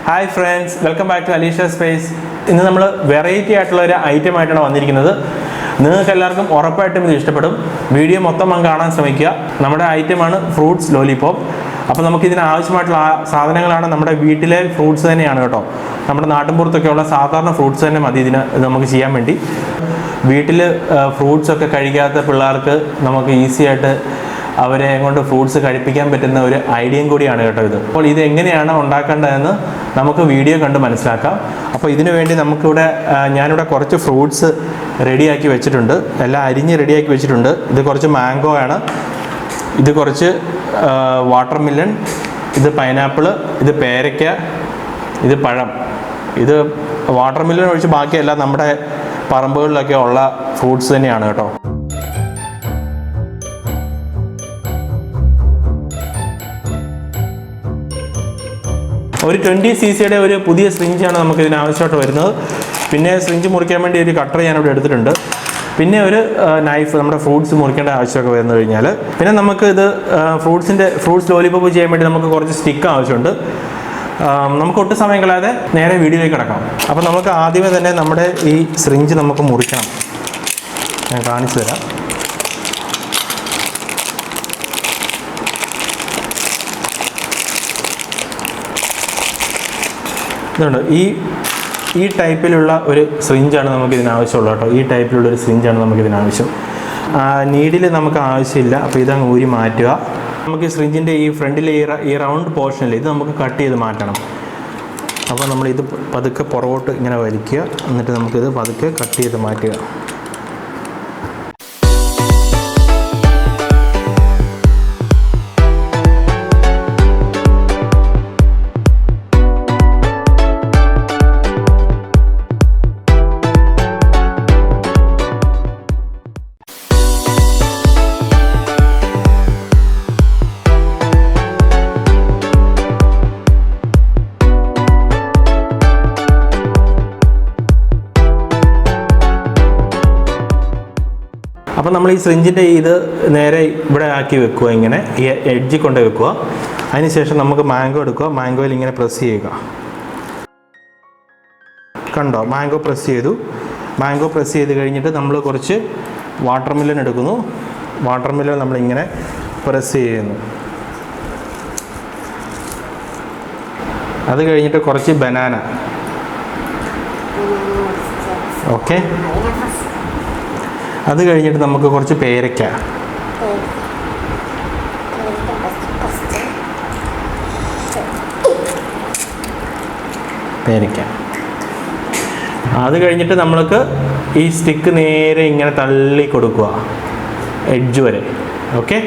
Hi friends, welcome back to Alisha Space. ഇന്ന് നമ്മൾ variety ആയിട്ടുള്ള ഒരു ഐറ്റം ആയിട്ടാണ് വന്നിരിക്കുന്നത്. നിങ്ങൾക്ക് എല്ലാവർക്കും ഉറപ്പായിട്ടും ഇത് ഇഷ്ടപ്പെടും. വീഡിയോ മൊത്തം കാണാൻ ശ്രമിക്കുക. നമ്മുടെ ഐറ്റമാണ് ഫ്രൂട്ട്സ് ലോലിപോപ്പ്. അപ്പോൾ നമുക്ക് ഇതിന് ആവശ്യമായിട്ടുള്ള സാധനങ്ങളാണ് നമ്മുടെ വീട്ടിലെ ഫ്രൂട്ട്സ് തന്നെയാണ് കേട്ടോ. നമ്മുടെ നാട്ടിൻപുറത്തൊക്കെയുള്ള സാധാരണ ഫ്രൂട്ട്സ് തന്നെ മതി ഇതിന് നമുക്ക് ചെയ്യാൻ വേണ്ടി. വീട്ടിൽ ഫ്രൂട്ട്സ് ഒക്കെ കഴിക്കാത്ത പിള്ളേർക്ക് നമുക്ക് ഈസി ആയിട്ട് അവരെ കൊണ്ട് ഫ്രൂട്ട്സ് കഴിപ്പിക്കാൻ പറ്റുന്ന ഒരു ഐഡിയയും കൂടിയാണ് കേട്ടോ ഇത്. അപ്പോൾ ഇത് എങ്ങനെയാണ് ഉണ്ടാക്കേണ്ടതെന്ന് നമുക്ക് വീഡിയോ കണ്ട് മനസ്സിലാക്കാം. അപ്പോൾ ഇതിനു വേണ്ടി ഞാനിവിടെ കുറച്ച് ഫ്രൂട്ട്സ് റെഡിയാക്കി വെച്ചിട്ടുണ്ട്, എല്ലാം അരിഞ്ഞ് റെഡിയാക്കി വെച്ചിട്ടുണ്ട്. ഇത് കുറച്ച് മാംഗോ ആണ്, ഇത് കുറച്ച് വാട്ടർ മില്ലൺ, ഇത് പൈനാപ്പിള്, ഇത് പേരയ്ക്ക, ഇത് പഴം. ഇത് വാട്ടർ മില്ലൺ ഒഴിച്ച് ബാക്കിയെല്ലാം നമ്മുടെ പറമ്പുകളിലൊക്കെ ഉള്ള ഫ്രൂട്ട്സ് തന്നെയാണ് കേട്ടോ. ഒരു 20 cc ഒരു പുതിയ സ്രിഞ്ചാണ് നമുക്ക് ഇതിന് ആവശ്യമായിട്ട് വരുന്നത്. പിന്നെ സ്രിഞ്ച് മുറിക്കാൻ വേണ്ടി ഒരു കട്ടർ ഞാനിവിടെ എടുത്തിട്ടുണ്ട്. പിന്നെ ഒരു നൈഫ്, നമ്മുടെ ഫ്രൂട്ട്സ് മുറിക്കേണ്ട ആവശ്യമൊക്കെ വന്നു കഴിഞ്ഞാൽ. പിന്നെ നമുക്ക് ഇത് ഫ്രൂട്ട്സ് ലോലിപോപ്പ് ചെയ്യാൻ വേണ്ടി നമുക്ക് കുറച്ച് സ്റ്റിക്ക് ആവശ്യമുണ്ട്. നമുക്ക് ഒട്ടും സമയം കളയാതെ നേരെ വീഡിയോയിലേക്ക് കിടക്കാം. അപ്പോൾ നമുക്ക് ആദ്യമേ തന്നെ നമ്മുടെ ഈ സ്രിഞ്ച് നമുക്ക് മുറിക്കണം. ഞാൻ കാണിച്ചു തരാം. ഇതുണ്ട്, ഈ ടൈപ്പിലുള്ള ഒരു സ്രിഞ്ചാണ് നമുക്ക് ഇതിനാവശ്യമുള്ളത് കേട്ടോ. ഈ ടൈപ്പിലുള്ള ഒരു സ്രിഞ്ചാണ് നമുക്ക് ഇതിനാവശ്യം. നീഡിൽ നമുക്ക് ആവശ്യമില്ല, അപ്പോൾ ഇതങ്ങ് ഊരി മാറ്റുക. നമുക്ക് ഈ സ്രിഞ്ചിൻ്റെ ഈ ഫ്രണ്ടിലെ ഈ റൗണ്ട് പോർഷനിൽ ഇത് നമുക്ക് കട്ട് ചെയ്ത് മാറ്റണം. അപ്പോൾ നമ്മളിത് പതുക്കെ പുറകോട്ട് ഇങ്ങനെ വലിക്കുക, എന്നിട്ട് നമുക്കിത് പതുക്കെ കട്ട് ചെയ്ത് മാറ്റുക. അപ്പോൾ നമ്മൾ ഈ സ്രിഞ്ചിൻ്റെ ഇത് നേരെ ഇവിടെ ആക്കി വെക്കുക, ഇങ്ങനെ ഈ എഡ്ജിൽ കൊണ്ട് വെക്കുക. അതിനുശേഷം നമുക്ക് മാംഗോ എടുക്കുക, മാംഗോയിൽ ഇങ്ങനെ പ്രസ് ചെയ്യുക. കണ്ടോ, മാംഗോ പ്രസ് ചെയ്തു. മാംഗോ പ്രസ് ചെയ്ത് കഴിഞ്ഞിട്ട് നമ്മൾ കുറച്ച് വാട്ടർ മില്ലൺ എടുക്കുന്നു. വാട്ടർ മില്ലൺ നമ്മളിങ്ങനെ പ്രസ് ചെയ്യുന്നു. അത് കഴിഞ്ഞിട്ട് കുറച്ച് ബനാന. ഓക്കെ, അത് കഴിഞ്ഞിട്ട് നമുക്ക് കുറച്ച് പേരയ്ക്ക. അത് കഴിഞ്ഞിട്ട് നമ്മൾക്ക് ഈ സ്റ്റിക്ക് നേരെ ഇങ്ങനെ തള്ളി കൊടുക്കുക എഡ്ജ് വരെ. ഓക്കെ,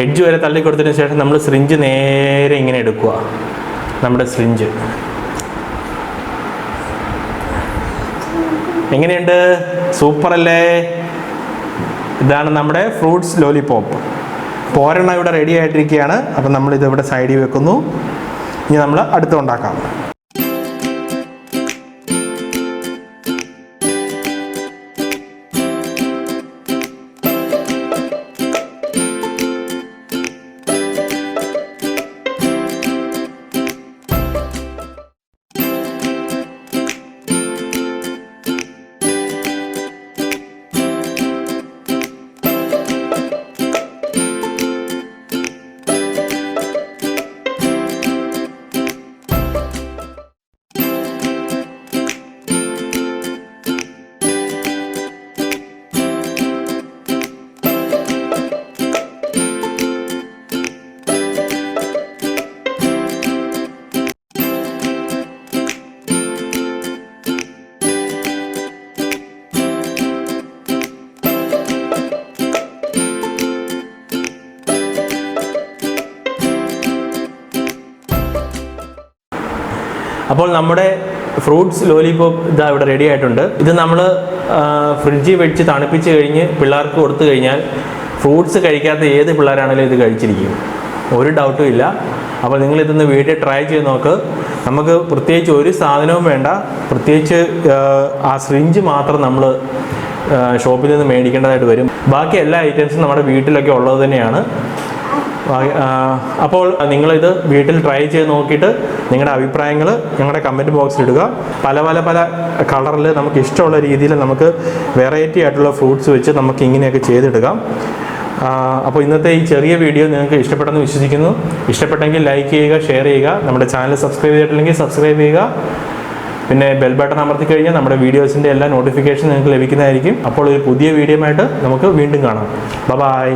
എഡ്ജ് വരെ തള്ളി കൊടുത്തതിന് ശേഷം നമ്മൾ സ്രിഞ്ച് നേരെ ഇങ്ങനെ എടുക്കുക. നമ്മുടെ സ്രിഞ്ച് എങ്ങനെയുണ്ട്? സൂപ്പർ അല്ലേ? ഇതാണ് നമ്മുടെ ഫ്രൂട്ട്സ് ലോലിപോപ്പ്. പോരെണ്ണം ഇവിടെ റെഡി ആയിട്ടിരിക്കുകയാണ്. അപ്പം നമ്മളിത് ഇവിടെ സൈഡിൽ വെക്കുന്നു. ഇനി നമ്മൾ അടുത്ത് ഉണ്ടാക്കാം. അപ്പോൾ നമ്മുടെ ഫ്രൂട്ട്സ് ലോലിപോപ്പ് ഇതാ ഇവിടെ റെഡി ആയിട്ടുണ്ട്. ഇത് നമ്മൾ ഫ്രിഡ്ജിൽ വെച്ച് തണുപ്പിച്ച് കഴിഞ്ഞ് പിള്ളേർക്ക് കൊടുത്തു കഴിഞ്ഞാൽ ഫ്രൂട്ട്സ് കഴിക്കാത്ത ഏത് പിള്ളേരാണെങ്കിലും ഇത് കഴിച്ചിരിക്കും, ഒരു ഡൗട്ടും ഇല്ല. അപ്പോൾ നിങ്ങളിതൊന്ന് വീട്ടിൽ ട്രൈ ചെയ്ത് നോക്ക്. നമുക്ക് പ്രത്യേകിച്ച് ഒരു സാധനവും വേണ്ട, പ്രത്യേകിച്ച് ആ സ്രിഞ്ച് മാത്രം നമ്മൾ ഷോപ്പിൽ നിന്ന് മേടിക്കേണ്ടതായിട്ട് വരും. ബാക്കി എല്ലാ ഐറ്റംസും നമ്മുടെ വീട്ടിലൊക്കെ ഉള്ളത് തന്നെയാണ്. അപ്പോൾ നിങ്ങളിത് വീട്ടിൽ ട്രൈ ചെയ്ത് നോക്കിയിട്ട് നിങ്ങളുടെ അഭിപ്രായങ്ങൾ ഞങ്ങളുടെ കമൻറ്റ് ബോക്സിൽ ഇടുക. പല കളറിൽ നമുക്ക് ഇഷ്ടമുള്ള രീതിയിൽ നമുക്ക് വെറൈറ്റി ആയിട്ടുള്ള ഫ്രൂട്ട്സ് വെച്ച് നമുക്ക് ഇങ്ങനെയൊക്കെ ചെയ്തെടുക്കാം. അപ്പോൾ ഇന്നത്തെ ഈ ചെറിയ വീഡിയോ നിങ്ങൾക്ക് ഇഷ്ടപ്പെട്ടെന്ന് വിശ്വസിക്കുന്നു. ഇഷ്ടപ്പെട്ടെങ്കിൽ ലൈക്ക് ചെയ്യുക, ഷെയർ ചെയ്യുക. നമ്മുടെ ചാനൽ സബ്സ്ക്രൈബ് ചെയ്തിട്ടില്ലെങ്കിൽ സബ്സ്ക്രൈബ് ചെയ്യുക. പിന്നെ ബെൽ ബട്ടൺ അമർത്തി കഴിഞ്ഞാൽ നമ്മുടെ വീഡിയോസിൻ്റെ എല്ലാ നോട്ടിഫിക്കേഷൻ നിങ്ങൾക്ക് ലഭിക്കുന്നതായിരിക്കും. അപ്പോൾ ഒരു പുതിയ വീഡിയോ ആയിട്ട് നമുക്ക് വീണ്ടും കാണാം. ബൈ.